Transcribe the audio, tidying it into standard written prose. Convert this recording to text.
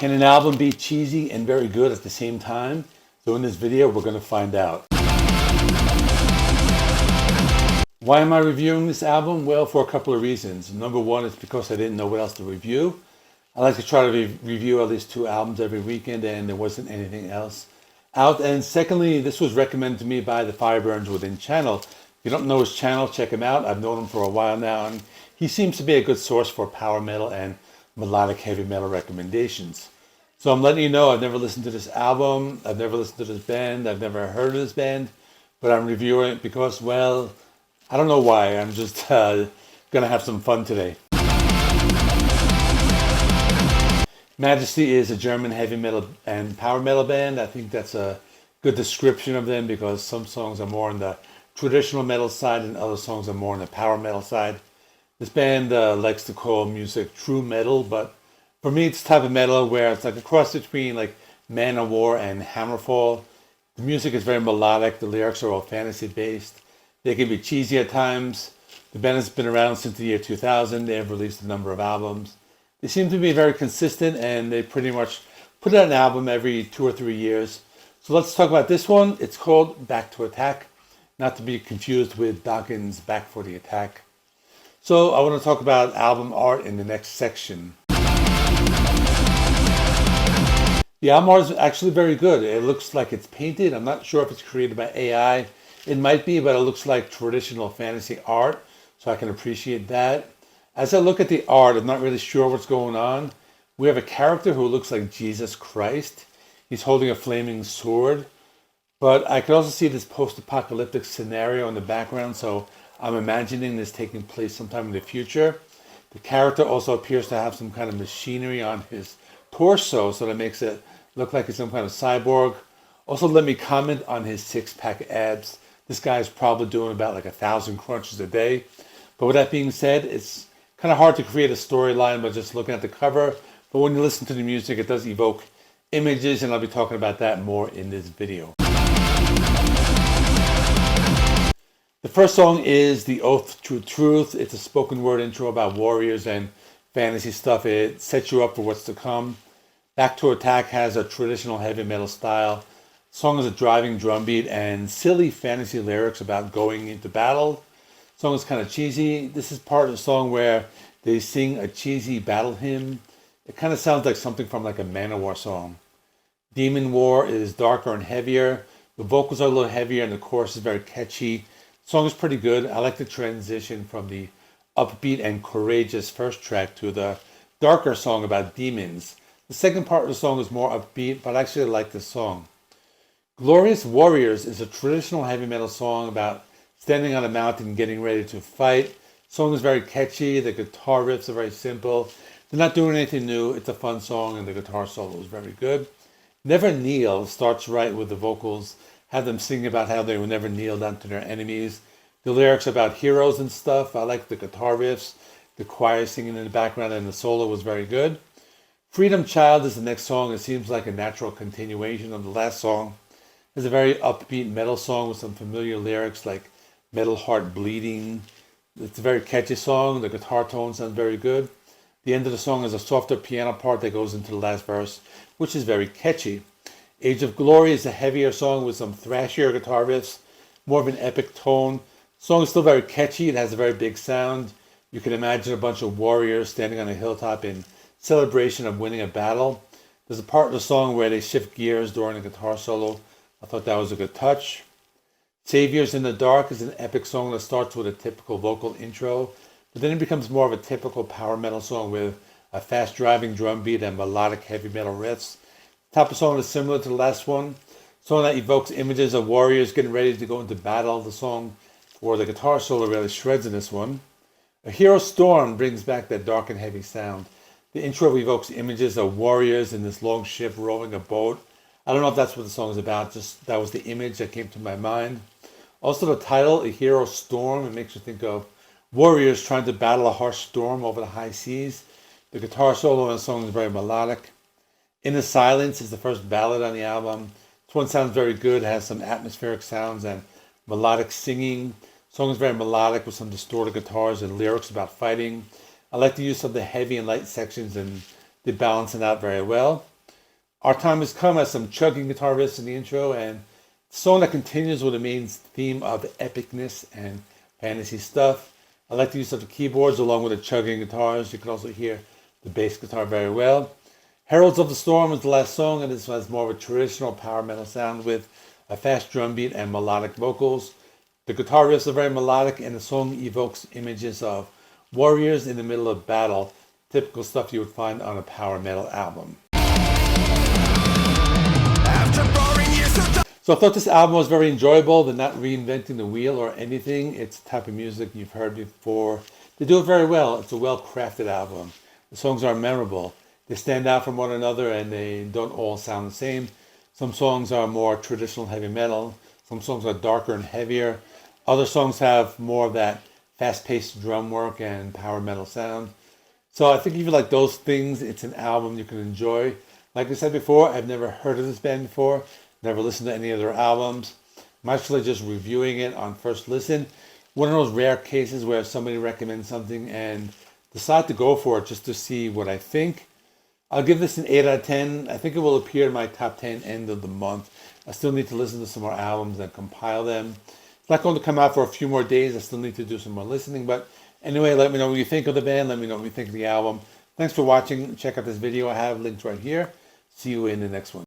Can an album be cheesy and very good at the same time? So in this video, we're going to find out. Why am I reviewing this album? Well, for a couple of reasons. Number one is because I didn't know what else to review. I like to try to review at least 2 albums every weekend, and there wasn't anything else out. And secondly, this was recommended to me by the Fireburns Within channel. If you don't know his channel, check him out. I've known him for a while now, and he seems to be a good source for power metal and melodic heavy metal recommendations. So I'm letting you know I've never listened to this album, I've never listened to this band, I've never heard of this band, but I'm reviewing it because, well, I don't know why. I'm just going to have some fun today. Majesty is a German heavy metal and power metal band. I think that's a good description of them because some songs are more on the traditional metal side and other songs are more on the power metal side. This band likes to call music true metal, but for me it's a type of metal where it's like a cross between like Man of War and Hammerfall. The music is very melodic, the lyrics are all fantasy based. They can be cheesy at times. The band has been around since the year 2000. They have released a number of albums. They seem to be very consistent and they pretty much put out an album every 2 or 3 years. So let's talk about this one. It's called Back to Attack, not to be confused with Dawkins' Back for the Attack. So I want to talk about album art in the next section. The album art is actually very good. It looks like it's painted. I'm not sure if it's created by AI. It might be, but it looks like traditional fantasy art, so I can appreciate that. As I look at the art, I'm not really sure what's going on. We have a character who looks like Jesus Christ. He's holding a flaming sword. But I could also see this post-apocalyptic scenario in the background, so I'm imagining this taking place sometime in the future. The character also appears to have some kind of machinery on his torso, so that makes it look like he's some kind of cyborg. Also, let me comment on his 6-pack abs. This guy is probably doing about like 1,000 crunches a day. But with that being said, it's kind of hard to create a storyline by just looking at the cover. But when you listen to the music, it does evoke images, and I'll be talking about that more in this video. The first song is The Oath to Truth. It's a spoken word intro about warriors and fantasy stuff. It sets you up for what's to come. Back to Attack has a traditional heavy metal style. The song is a driving drum beat and silly fantasy lyrics about going into battle. The song is kind of cheesy. This is part of the song where they sing a cheesy battle hymn. It kind of sounds like something from like a Man of War song. Demon War is darker and heavier. The vocals are a little heavier and the chorus is very catchy. The song is pretty good. I like the transition from the upbeat and courageous first track to the darker song about demons. The second part of the song is more upbeat, but I actually like this song. Glorious Warriors is a traditional heavy metal song about standing on a mountain and getting ready to fight. The song is very catchy. The guitar riffs are very simple. They're not doing anything new. It's a fun song and the guitar solo is very good. Never Kneel starts right with the vocals. Have them singing about how they will never kneel down to their enemies. The lyrics about heroes and stuff. I like the guitar riffs, the choir singing in the background, and the solo was very good. Freedom Child is the next song. It seems like a natural continuation of the last song. It's a very upbeat metal song with some familiar lyrics like Metal Heart Bleeding. It's a very catchy song. The guitar tone sounds very good. The end of the song is a softer piano part that goes into the last verse, which is very catchy. Age of Glory is a heavier song with some thrashier guitar riffs, more of an epic tone. The song is still very catchy. It has a very big sound. You can imagine a bunch of warriors standing on a hilltop in celebration of winning a battle. There's a part of the song where they shift gears during the guitar solo. I thought that was a good touch. Saviors in the Dark is an epic song that starts with a typical vocal intro, but then it becomes more of a typical power metal song with a fast driving drum beat and melodic heavy metal riffs. The top of the song is similar to the last one. A song that evokes images of warriors getting ready to go into battle. The song or the guitar solo really shreds in this one. A Hero Storm brings back that dark and heavy sound. The intro evokes images of warriors in this long ship rowing a boat. I don't know if that's what the song is about, just that was the image that came to my mind. Also the title, A Hero Storm, it makes you think of warriors trying to battle a harsh storm over the high seas. The guitar solo in the song is very melodic. In the Silence is the first ballad on the album. This one sounds very good, it has some atmospheric sounds and melodic singing. The song is very melodic with some distorted guitars and lyrics about fighting. I like the use of the heavy and light sections and they balance it out very well. Our Time Has Come has some chugging guitar riffs in the intro, and the song that continues with the main theme of epicness and fantasy stuff. I like the use of the keyboards along with the chugging guitars. You can also hear the bass guitar very well. Heralds of the Storm is the last song, and this has more of a traditional power metal sound with a fast drum beat and melodic vocals. The guitar riffs are very melodic, and the song evokes images of warriors in the middle of battle, typical stuff you would find on a power metal album. So I thought this album was very enjoyable. They're not reinventing the wheel or anything. It's the type of music you've heard before. They do it very well. It's a well-crafted album. The songs are memorable. They stand out from one another, and they don't all sound the same. Some songs are more traditional heavy metal. Some songs are darker and heavier. Other songs have more of that fast-paced drum work and power metal sound. So I think if you like those things, it's an album you can enjoy. Like I said before, I've never heard of this band before. Never listened to any of their albums. I'm actually just reviewing it on first listen. One of those rare cases where somebody recommends something and decide to go for it just to see what I think. I'll give this an 8 out of 10. I think it will appear in my top 10 end of the month. I still need to listen to some more albums and compile them. It's not going to come out for a few more days. I still need to do some more listening. But anyway, let me know what you think of the band. Let me know what you think of the album. Thanks for watching. Check out this video. I have links right here. See you in the next one.